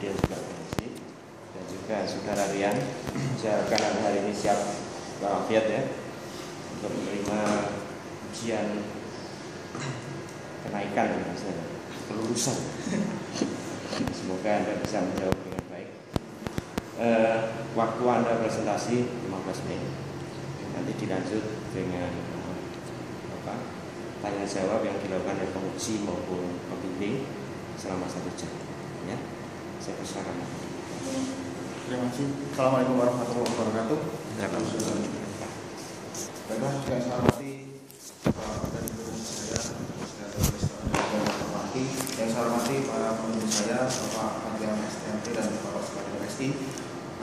dia juga mengisi, dan juga saudara Rian. Saya harapkan hari ini siap walafiat ya untuk menerima ujian kenaikan misalnya, kelulusan. Semoga Anda bisa menjawab dengan baik. Waktu Anda presentasi 15 menit. Nanti dilanjut dengan tanya jawab yang dilakukan oleh penguji maupun pembimbing selama 1 jam. Ya, saya persilakan. Terima kasih. Assalamualaikum warahmatullahi wabarakatuh. Baiklah, yang saya hormati dari guru saya, yang saya hormati para pembimbing saya, Bapak Panjang STMP dan Bapak Sekalian SI.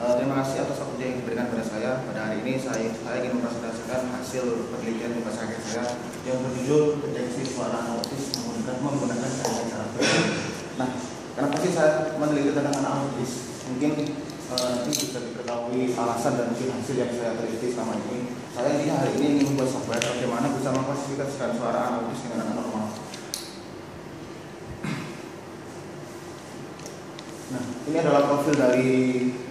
Terima kasih atas waktu yang diberikan kepada saya. Pada hari ini saya ingin mempresentasikan hasil penelitian tugas akhir saya yang berjudul deteksi suara autis menggunakan cara berikut. Nah, kenapa sih saya meneliti tentang anak autis? Mungkin ini bisa diketahui alasan dan mungkin hasil yang saya teliti selama ini. Saya intinya hari ini ingin membuat software bagaimana bisa mengklasifikasikan suara anak autis dengan anak normal. Nah, ini adalah profil dari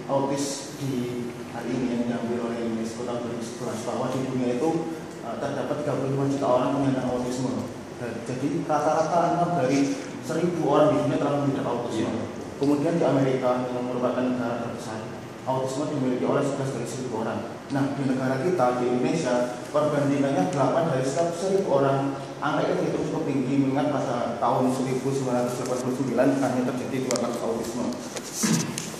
autis di hari ini yang diambil oleh UNESCO tahun 2011, bahwa di dunia itu terdapat 35 juta orang penyandang autisme. Jadi rata-rata 6 dari 1000 orang di dunia telah mengidap autisme. Kemudian di Amerika yang merupakan negara terbesar, autisme dimiliki oleh 11 dari 1000 orang. Nah, di negara kita, di Indonesia, perbandingannya 8 dari setiap 1000 orang. Angka itu cukup tinggi mengingat pada tahun 1989 hanya terjadi 2 kasus autisme.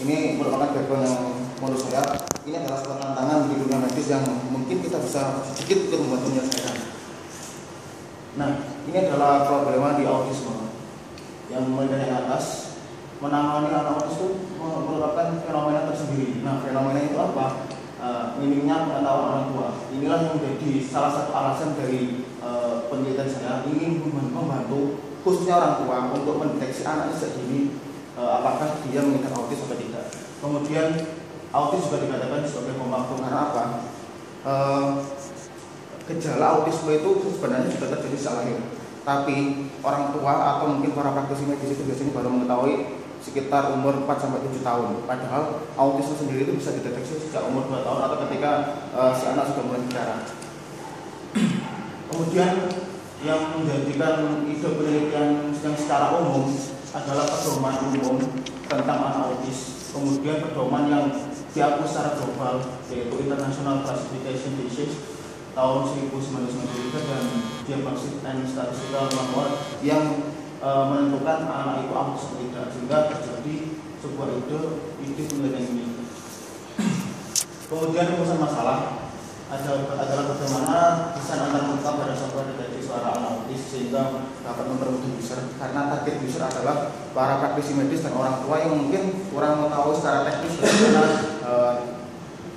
Ini merupakan background yang menurut saya ini adalah sebuah tantangan di dunia medis yang mungkin kita bisa sedikit membantu menyelesaikan. Nah, ini adalah problema di autisme yang mulai dari atas. Menangani anak autis itu merupakan fenomena tersendiri. Nah, fenomena itu apa? Minimnya pengetahuan orang tua. Inilah yang menjadi salah satu alasan dari penelitian saya ingin membantu khususnya orang tua untuk mendeteksi anaknya sejak dini apakah dia mengidap autis atau tidak. Kemudian autis juga dikatakan sebagai pemangku karena apa? Gejala autisme itu sebenarnya sudah terjadi sejak lahir. Tapi orang tua atau mungkin para praktisi medis itu biasanya baru mengetahui sekitar umur 4-7 tahun. Padahal autisme sendiri itu bisa dideteksi sejak umur 2 tahun atau ketika si anak sudah mulai bicara. Kemudian yang menjadikan ide penelitian yang secara umum adalah pedoman umum tentang anak autis. Kemudian pedoman yang diakui secara global yaitu International Classification Disease tahun 1993 dan Diagnostic and Statistical Manual yang menentukan anak itu autis atau tidak, sehingga terjadi sebuah ide penelitian ini. Kemudian rumusan masalah adalah bagaimana desain antar muka pada software deteksi suara anak autis sehingga dapat mempermudah user, karena target user adalah para praktisi medis dan orang tua yang mungkin kurang mengetahui secara teknis bagaimana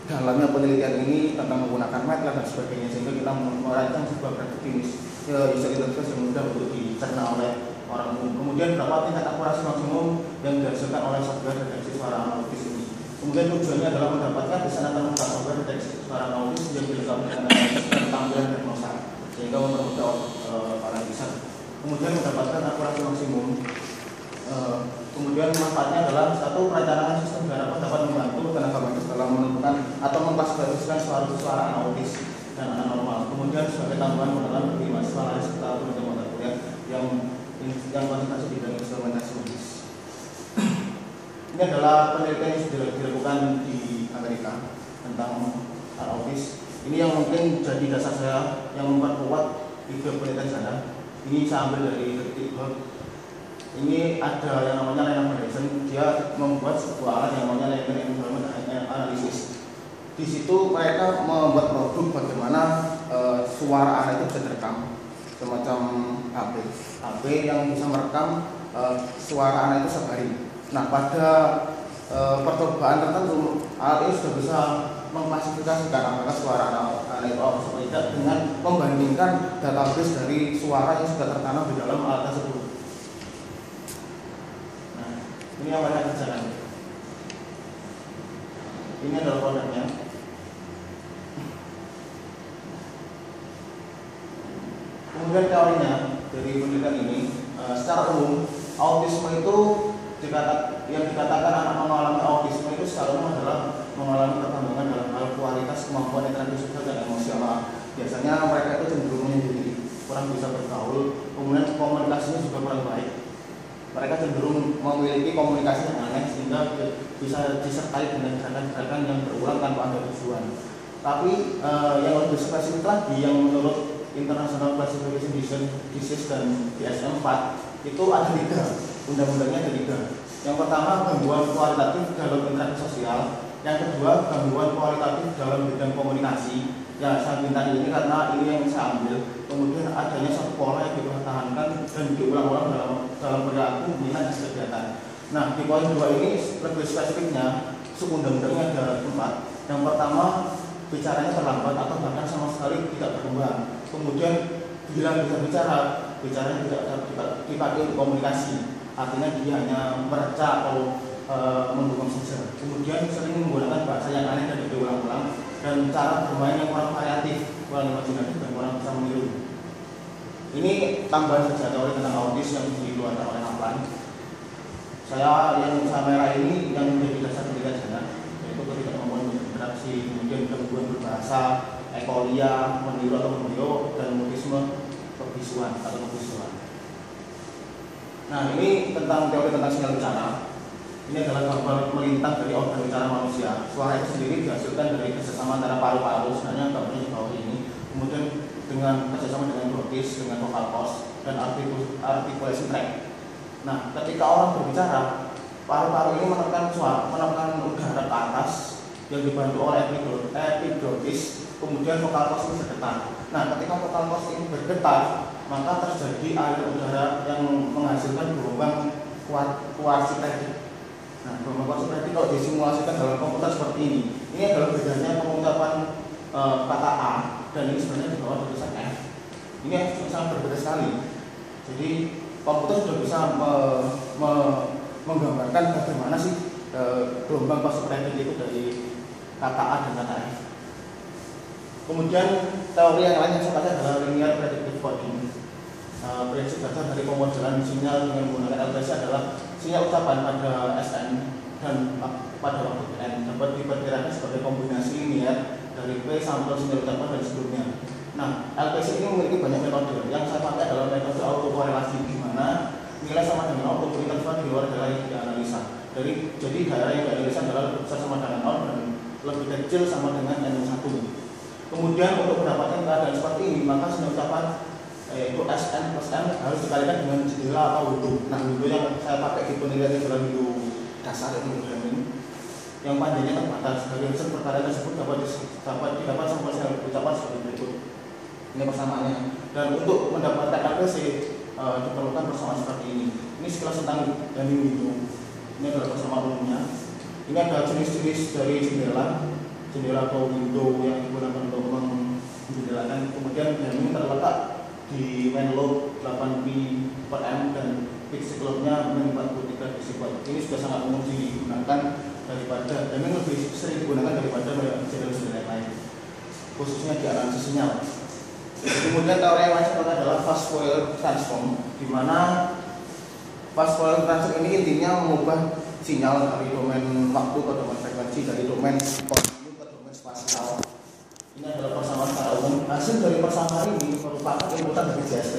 dalamnya penelitian ini tentang menggunakan MATLAB dan sebagainya, sehingga kita merancang sebuah grafik klinis user interface yang mudah untuk dicerna oleh orang umum. Kemudian berapa tingkat akurasi maksimum yang dihasilkan oleh software deteksi suara anak autis ini. Kemudian tujuannya adalah mendapatkan desain antar muka software deteksi suara anak autis yang dilengkapi dengan analisis dan tampilan diagnosa sehingga mempermudah para user. Kemudian mendapatkan akurasi maksimum. Kemudian manfaatnya adalah satu, perencanaan sistem diharapkan dapat membantu tenaga medis dalam menentukan atau mengklasifikasikan suara anak autis dan anak normal. Kemudian sebagai tambahan pengetahuan bagi mahasiswa lain serta peneliti mata kuliah yang konsentrasi di bidang instrumentasi medis. Ini adalah penelitian yang sudah dilakukan di Amerika tentang anak autis. Ini yang mungkin jadi dasar saya yang memperkuat ide penelitian saya. Ini saya ambil dari TikTok. Ini ada yang namanya Lena Foundation. Dia membuat sebuah alat yang namanya Lena Environment Analysis. Di situ mereka membuat produk bagaimana suara anak itu bisa direkam, semacam HP yang bisa merekam suara anak itu setiap hari. Nah, pada percobaan tertentu alat ini sudah bisa mengklasifikasikan apakah suara anak itu autis atau tidak dengan membandingkan database dari suara yang sudah tertanam di dalam alat tersebut. Nah, ini yang mereka kerjakan. Ini adalah produknya. Kemudian teorinya dari penelitian ini, secara umum autisme itu yang dikatakan anak mengalami autisme itu sekarang adalah mengalami perkembangan dalam hal kualitas kemampuan interaksi sosial dan emosional. Biasanya mereka itu cenderung menyendiri, kurang bisa bergaul, kemudian komunikasinya juga kurang baik. Mereka cenderung memiliki komunikasi yang aneh sehingga bisa disertai dengan gerakan-gerakan yang berulang tanpa ada tujuan. Tapi yang lebih spesifik lagi, yang menurut International Classification Disease dan DSM-4 itu ada 3, undang-undangnya ada 3. Yang pertama, gangguan kualitatif dalam interaksi sosial. Yang kedua, gangguan kualitatif dalam bidang komunikasi. Ya, saya minta ini karena ini yang saya ambil. Kemudian adanya satu pola yang dipertahankan dan diulang-ulang dalam perilaku, minat, dan kegiatan. Nah, di poin 2 ini lebih spesifiknya, undang-undangnya ada 4. Yang pertama, bicaranya terlambat atau bahkan sama sekali tidak berkembang. Kemudian bila bisa bicaranya tidak dipakai untuk komunikasi, artinya dia hanya merca atau mendukung saja. Kemudian sering menggunakan bahasa yang aneh dan diulang-ulang, dan cara bermain yang kurang variatif, kurang imajinatif, dan kurang bisa meniru. Ini tambahan saja teori tentang autis yang dikeluarkan oleh Kaplan. Yang saya merah ini yang menjadi dasar pendidikan, yaitu ketidakmampuan berinteraksi, kemudian gangguan berbahasa, ekolia, meniru atau membiu, dan mutisme kebisuan atau kebisuan. Nah, ini tentang teori tentang sinyal bicara. Ini adalah gambar melintang dari organ bicara manusia. Suara itu sendiri dihasilkan dari kerjasama antara paru-paru, sebenarnya gambarnya di bawah ini. Kemudian dengan kerjasama dengan glottis, dengan vocal cords, dan articulation tract. Nah, ketika orang berbicara, paru-paru ini menekan udara ke atas yang dibantu oleh epiglottis, kemudian vocal cords ini bergetar. Nah, ketika vocal cords ini bergetar, maka terjadi aliran udara yang menghasilkan gelombang kuarsipedik. Nah, gelombang kuarsipedik kalau disimulasikan dalam komputer seperti ini. Ini adalah bedanya pengucapan kata A, dan ini sebenarnya di bawah tulisan F. Ini sangat berbeda sekali. Jadi komputer sudah bisa menggambarkan bagaimana sih gelombang kuarsipedik itu dari kata A dan kata F. Kemudian teori yang lain yang saya pakai adalah linear predictive coding. Prinsip dasar dari pemodelan sinyal dengan menggunakan LPC adalah sinyal ucapan pada SN dan pada waktu N dapat diperkirakan sebagai kombinasi linear dari P sampel sinyal ucapan dan sebelumnya. Nah, LPC ini memiliki banyak metode. Yang saya pakai adalah metode autokorelasi, di mana nilai sama dengan output interval di luar daerah yang dianalisa. Jadi daerah yang dianalisa adalah lebih besar sama dengan 0 dan lebih kecil sama dengan N1. Kemudian untuk mendapatkan keadaan seperti ini, maka sinyal ucapan yaitu SN plus N harus dikalikan dengan jendela atau window. Nah, window yang saya pakai di penelitian adalah window dasar yaitu window yang panjangnya terbatas. Dari hasil perkara tersebut dapat didapat sampel sinyal ucapan sebagai berikut. Ini persamaannya. Dan untuk mendapatkan LPC diperlukan persamaan seperti ini. Ini sekilas tentang Dunning window. Ini adalah persamaan umumnya. Ini ada jenis-jenis dari jendela atau window yang digunakan untuk menjendelakan. Kemudian Dunning terletak di main load 8 ppm dan peak cycle-nya 43 decibel. Ini sudah sangat umum digunakan daripada, dan ini lebih sering digunakan daripada jendela-jendela yang lain, khususnya di analisis sinyal. Kemudian teori yang lain adalah fast Fourier transform, di mana fast Fourier transform ini intinya mengubah sinyal dari domain waktu ke domain frekuensi, dari domain kontinu ke domain spasial. Ini adalah persamaan secara umum. Hasil dari persamaan ini merupakan inputan dari JST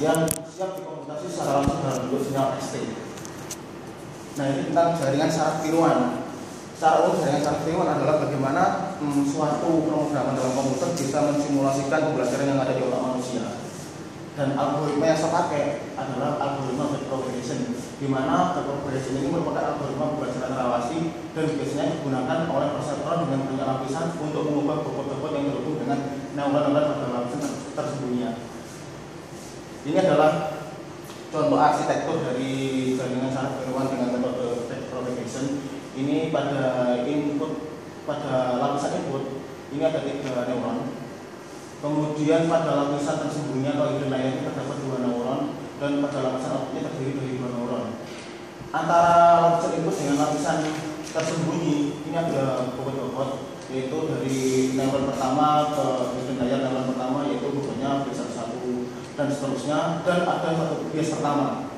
yang siap dikomputasi secara langsung dalam bentuk sinyal XT. Nah, ini tentang jaringan syarat tiruan. Secara umum, jaringan syarat tiruan adalah bagaimana suatu pemrograman dalam komputer bisa mensimulasikan pembelajaran yang ada di otak manusia. Dan algoritma yang saya pakai adalah algoritma backpropagation, di mana backpropagation ini merupakan algoritma pembelajaran relasi dan biasanya digunakan oleh perseptron dengan banyak lapisan untuk mengubah bobot-bobot yang terhubung dengan neuron-neuron pada lapisan tersembunyi. Ini adalah contoh arsitektur dari jaringan syarat tiruan dengan metode backpropagation. Ini pada lapisan input ini ada 3 neuron. Kemudian pada lapisan tersembunyi atau hidden layer ini terdapat 2 neuron, dan pada lapisan outputnya terdiri dari 2 neuron. Antara lapisan input dengan lapisan tersembunyi ini ada bobot-bobot, yaitu dari neuron pertama ke hidden layer neuron pertama, yaitu bobotnya B11 dan seterusnya, dan ada satu bias pertama.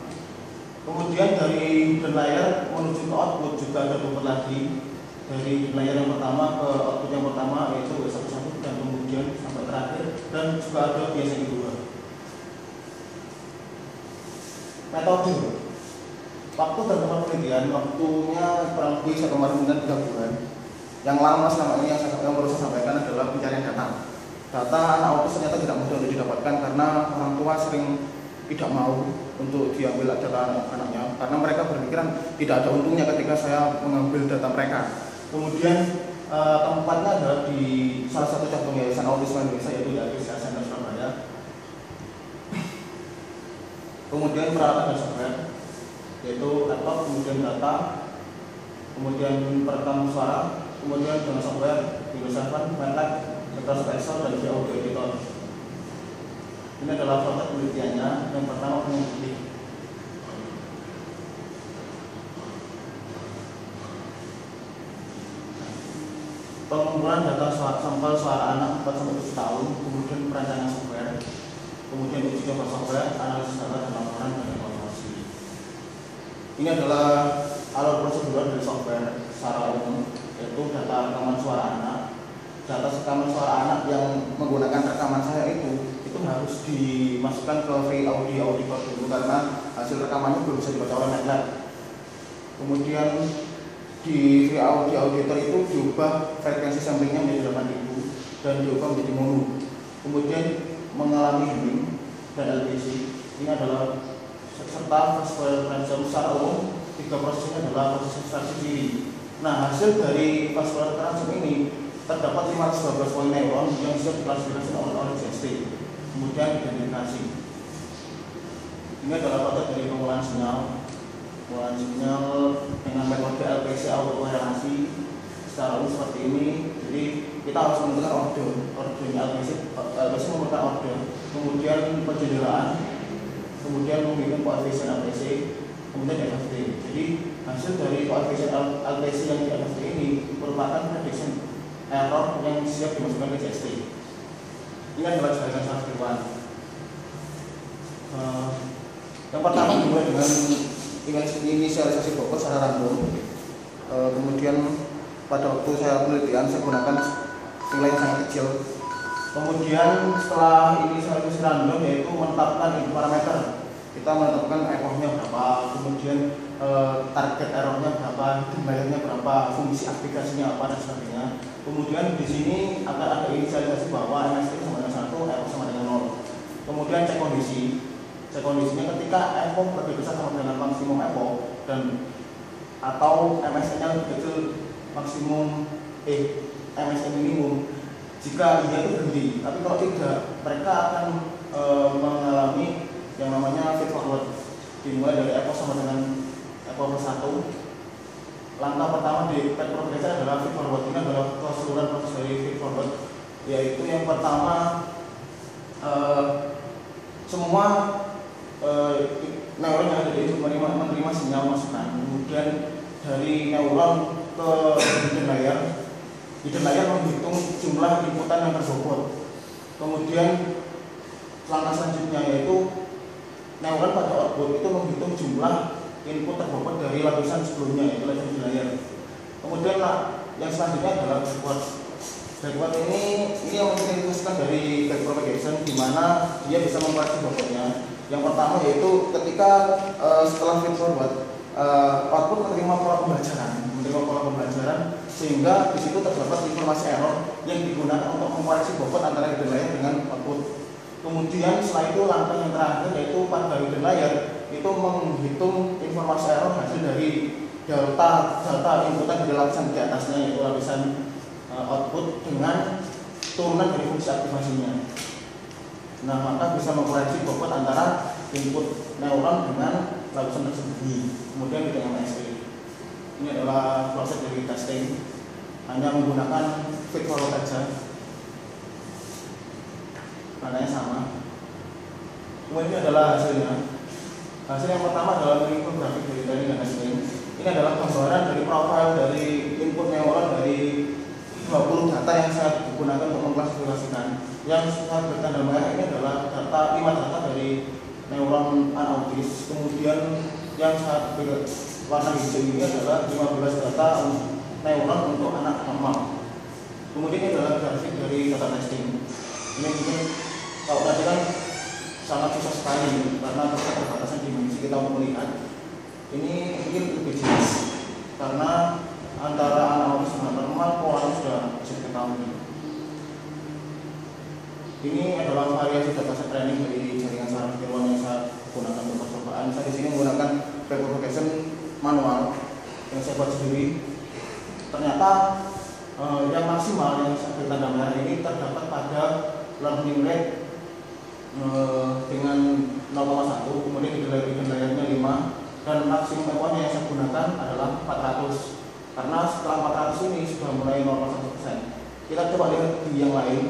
Kemudian dari hidden layer menuju ke output juga ada bobot lagi. Dari hidden layer yang pertama ke output yang pertama yaitu W11 dan kemudian sampai terakhir, dan juga ada bias yang kedua. Metode waktu dan tempat penelitian, waktunya kurang lebih 1,3 bulan. Yang lama selama ini yang perlu saya sampaikan adalah pencarian data. Data anak autis ternyata tidak mudah untuk didapatkan karena orang tua sering tidak mau untuk diambil data anaknya karena mereka berpikiran tidak ada untungnya ketika saya mengambil data mereka. Kemudian tempatnya adalah di salah satu cabang Yayasan Autisme Indonesia, yaitu di Asia Center Surabaya. Kemudian peralatan dan software yaitu laptop, kemudian data, kemudian perekam suara, kemudian dengan software Windows 7, MATLAB, Microsoft Excel, dan audio editor. Ini adalah proses penelitiannya. Yang pertama peneliti. Pengumpulan data sampel suara anak 4-7 tahun, kemudian perancangan software, kemudian uji coba software, analisis data dan laporan dan evaluasi. Ini adalah alur prosedural dari software secara umum, yaitu data rekaman suara anak. Data rekaman suara anak yang menggunakan rekaman saya itu harus dimasukkan ke VAudio auditor dulu karena hasil rekamannya belum bisa dibaca oleh MATLAB. Kemudian di VAudio auditor itu diubah frekuensi samplingnya menjadi 8000 dan diubah menjadi mono. Kemudian mengalami hearing dan LPC. Ini adalah serta fast transfer secara umum. 3 proses ini adalah proses ekstraksi diri. Nah, hasil dari fast transfer ini terdapat 512 poin neuron yang siap diklasifikasi oleh GST. Kemudian identifikasi. Ini adalah proses dari pengolahan sinyal. Pengolahan sinyal dengan metode LPC autokorelasi secara umum seperti ini. Jadi kita harus menentukan ordernya LPC memerlukan order, kemudian penjendelaan, kemudian memiliki koefisien LPC, kemudian FFT. Jadi hasil dari koefisien LPC yang di FFT ini merupakan prediction error yang siap dimasukkan ke GST. Ini adalah jaringan saraf kehidupan. Yang pertama dimulai dengan inisialisasi bobot secara random. Kemudian pada waktu saya penelitian saya gunakan nilai yang sangat kecil. Kemudian setelah inisialisasi random yaitu menetapkan parameter. Kita menetapkan ekornya berapa, kemudian target errornya berapa, nilainya berapa, fungsi aplikasinya apa dan sebagainya. Kemudian di sini akan ada inisialisasi bahwa MST sama dengan 1, echo sama dengan 0. Kemudian cek kondisi. Cek kondisinya ketika echo lebih besar sama dengan maksimum echo dan atau MST-nya lebih kecil maksimum MST minimum. Jika iya itu berhenti, tapi kalau tidak, mereka akan mengalami yang namanya feed forward. Dimulai dari echo sama dengan echo plus 1. Langkah pertama di pet progression adalah feed forward. Ini adalah keseluruhan proses dari feed forward, yaitu yang pertama semua neuron yang ada di itu menerima sinyal masukan. Kemudian dari neuron ke hidden layer. Hidden layer menghitung jumlah inputan yang terbobot. Kemudian langkah selanjutnya yaitu neuron pada output itu menghitung jumlah input terbobot dari lapisan sebelumnya, yaitu lapisan hidden layer. Kemudian yang selanjutnya adalah backward. Backward ini yang menginstruksikan dari backpropagation, di mana dia bisa memproduksi bobotnya. Yang pertama yaitu ketika setelah feed forward output menerima pola pembelajaran, sehingga di situ terdapat informasi error yang digunakan untuk mengkoreksi bobot antara hidden layer dengan output. Kemudian setelah itu langkah yang terakhir yaitu pada hidden layer itu menghitung informasi error hasil dari data inputan dari lapisan di atasnya, yaitu lapisan output dengan turunan dari fungsi aktivasinya. Nah, maka bisa mengkoreksi bobot antara input neuron dengan lapisan tersebut. Kemudian dengan MST. Ini adalah proses dari testing, hanya menggunakan feed forward saja. Maknanya sama. Kemudian ini adalah hasilnya. Hasil yang pertama adalah infografik dari training dan testing. Ini adalah gambaran dari profil dari input neuron dari 20 data yang saya gunakan untuk mengklasifikasikan. Yang saya berikan dalam ini adalah 5 data dari neuron anautis. Kemudian yang warna hijau ini adalah 15 data neuron untuk anak normal. Kemudian ini adalah grafik dari data testing. Ini mungkin kalau tadi kan sangat susah sekali karena keterbatasan dimensi kita untuk melihat. Ini mungkin lebih jelas karena antara anak autis dengan normal polanya sudah bisa diketahui. Ini adalah variasi dataset training dari jaringan saraf neuron yang saya gunakan untuk percobaan. Saya di sini menggunakan backpropagation manual yang saya buat sendiri. Ternyata yang maksimal yang saya beri tanda merah ini terdapat pada learning rate dengan 0,1, kemudian hidden layernya 5, dan maksimum ekornya yang saya gunakan adalah 400. Karena setelah 400 ini sudah mulai 0,1%. Kita coba lihat di yang lain.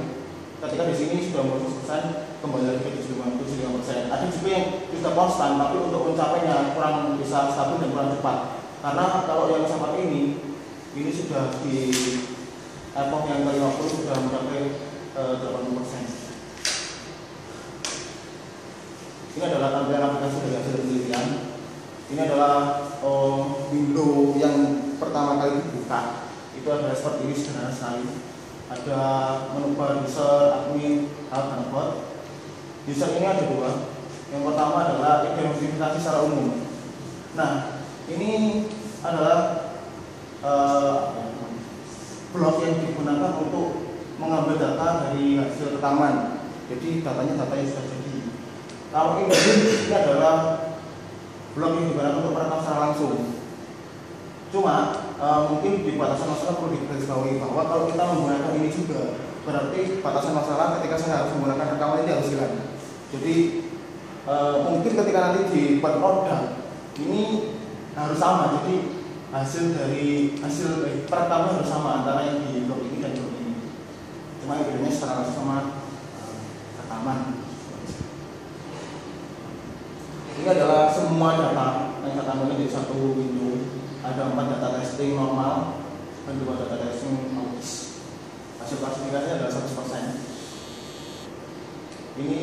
Ketika di sini sudah mulai 100%, kembali lagi ke 75%. Ada juga yang sudah konstan, tapi untuk mencapainya kurang bisa stabil dan kurang cepat. Karena kalau yang saya pakai ini sudah di epoch yang ke-50 sudah mencapai 80%. Ini adalah tampilan aplikasi dari hasil penelitian. Ini adalah window yang pertama kali dibuka. Itu adalah seperti ini, sederhana sekali. Ada menu bar user, admin, alt, dan bot. User ini ada dua. Yang pertama adalah identifikasi secara umum. Nah, ini adalah blok yang digunakan untuk mengambil data dari hasil rekaman. Jadi datanya data yang sudah jadi. Kalau ini adalah blok yang digunakan untuk merekam secara langsung. Cuma mungkin di batasan masalah perlu digarisbawahi bahwa kalau kita menggunakan ini juga berarti batasan masalah ketika saya harus menggunakan rekaman ini harus hilang. Jadi mungkin ketika nanti di produk ini harus sama. Jadi hasil perekaman harus sama antara yang di blok ini dan blok ini. Cuma yang bedanya secara langsung sama rekaman. Ini adalah semua data yang saya tampilkan di satu window. Ada 4 data testing normal dan 2 data testing autis. Hasil klasifikasinya adalah 100%. Ini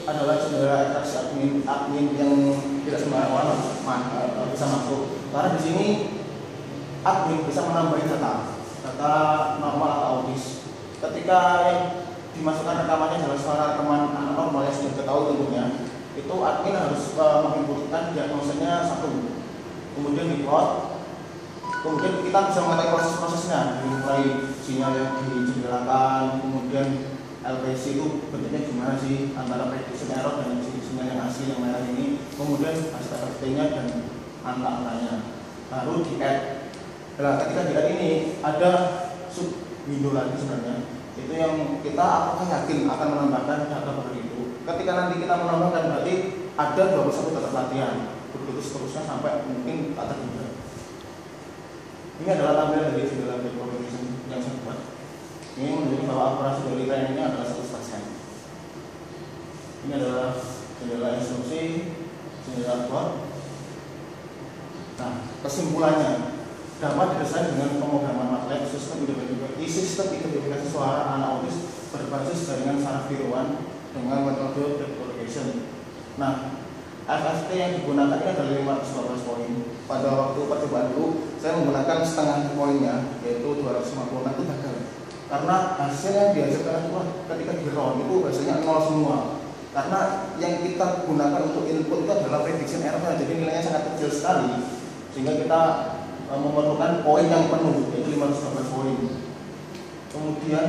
adalah jendela ekstraksi admin yang tidak sembarang orang bisa masuk. Karena di sini admin bisa menambah data normal atau autis. Ketika yang dimasukkan rekamannya adalah suara rekaman anak normal yang sudah ketahui tentunya, itu admin harus menginputkan diagnosanya 1, kemudian di-plot. Kemudian kita bisa mengetahui proses-prosesnya, mulai sinyal yang dijendelakan, kemudian LPC itu bentuknya gimana sih antara prediction error dan sinyal yang asli yang merah ini, kemudian hasil FFT-nya dan angka-angkanya, baru di-add. Nah, ketika di-add ini ada sub window lagi sebenarnya, itu yang kita apakah yakin akan menambahkan data baru itu. Ketika nanti kita menambahkan berarti ada 21 data pelatihan, begitu seterusnya sampai mungkin tak terhingga. Ini adalah tampilan dari jendela backpropagation yang saya buat. Ini menunjukkan bahwa akurasi dari trainingnya adalah 100%. Ini adalah jendela instruksi, jendela bot. Nah, kesimpulannya dapat didesain dengan pemrograman MATLAB sistem identifikasi suara anak autis berbasis jaringan saraf tiruan dengan metode backpropagation. Nah, FFT yang digunakan ini adalah 512 poin. Pada waktu percobaan dulu, saya menggunakan setengah poinnya, yaitu 256 itu gagal. Karena hasil yang dihasilkan itu ketika di roll itu biasanya 0 semua. Karena yang kita gunakan untuk input itu adalah prediction error, jadi nilainya sangat kecil sekali. Sehingga kita memerlukan poin yang penuh, yaitu 512 poin. Kemudian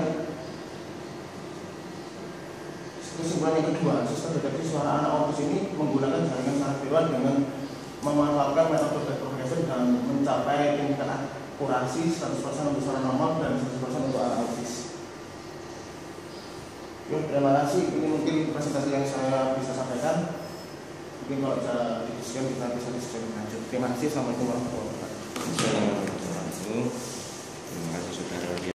kesimpulan yang kedua, sistem deteksi suara anak autis ini menggunakan jaringan saraf tiruan dengan memanfaatkan metode backpropagation dan mencapai tingkat akurasi 100% untuk suara normal dan 100% untuk anak autis. Yuk, terima kasih. Ini mungkin presentasi yang saya bisa sampaikan. Mungkin kalau bisa didiskusikan kita bisa diskusi lebih lanjut. Terima kasih. Assalamualaikum warahmatullahi wabarakatuh. Assalamualaikum warahmatullahi wabarakatuh. Terima kasih saudara.